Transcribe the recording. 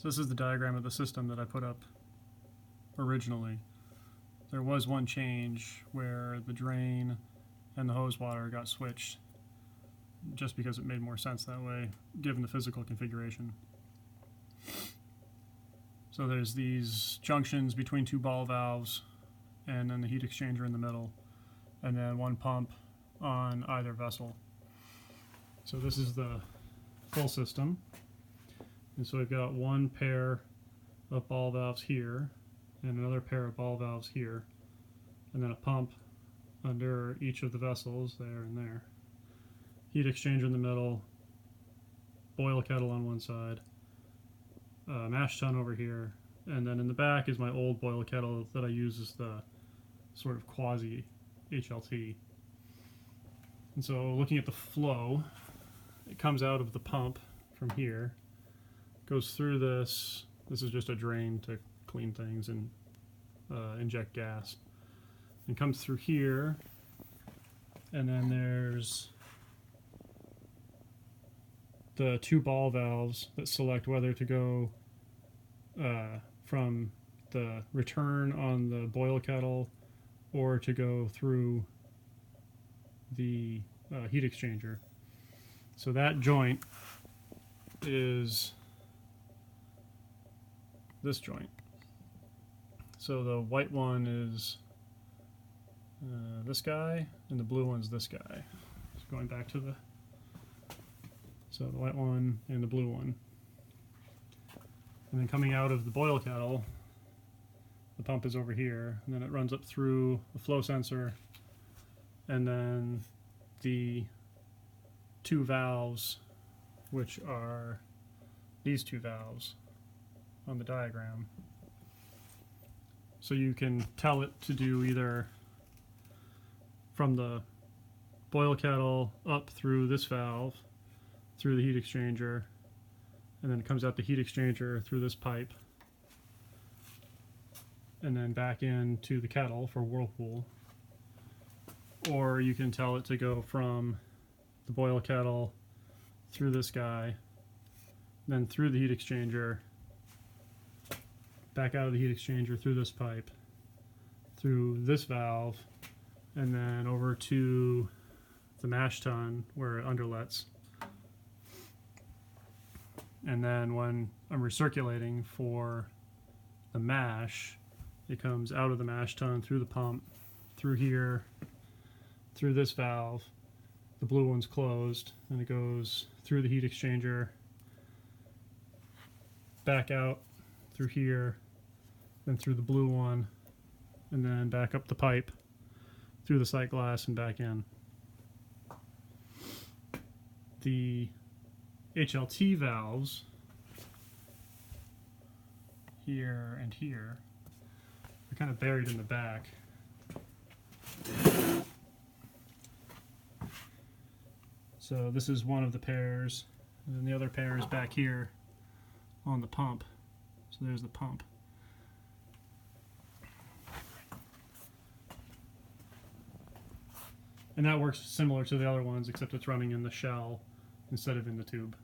So this is the diagram of the system that I put up originally. There was one change where the drain and the hose water got switched just because it made more sense that way given the physical configuration. So there's these junctions between two ball valves and then the heat exchanger in the middle, and then one pump on either vessel. So this is the full system. And so we've got one pair of ball valves here and another pair of ball valves here, and then a pump under each of the vessels there and there. Heat exchanger in the middle, boil kettle on one side, mash tun over here, and then in the back is my old boil kettle that I use as the sort of quasi HLT. And so looking at the flow, it comes out of the pump from here, goes through this. This is just a drain to clean things and inject gas, and comes through here, and then there's the two ball valves that select whether to go from the return on the boil kettle or to go through the heat exchanger. So that joint is this joint. So the white one is this guy, and the blue one's this guy. Just going back to the white one and the blue one. And then coming out of the boil kettle, the pump is over here, and then it runs up through the flow sensor, and then the two valves, which are these two valves on the diagram. So you can tell it to do either from the boil kettle up through this valve, through the heat exchanger, and then it comes out the heat exchanger through this pipe, and then back into the kettle for whirlpool. Or you can tell it to go from the boil kettle through this guy, then through the heat exchanger, back out of the heat exchanger through this pipe, through this valve, and then over to the mash tun where it underlets. And then when I'm recirculating for the mash, it comes out of the mash tun through the pump, through here, through this valve. The blue one's closed, and it goes through the heat exchanger, back out through here, then through the blue one, and then back up the pipe, through the sight glass, and back in. The HLT valves here and here are kind of buried in the back. So this is one of the pairs, and then the other pair is back here on the pump. So there's the pump. And that works similar to the other ones, except it's running in the shell instead of in the tube.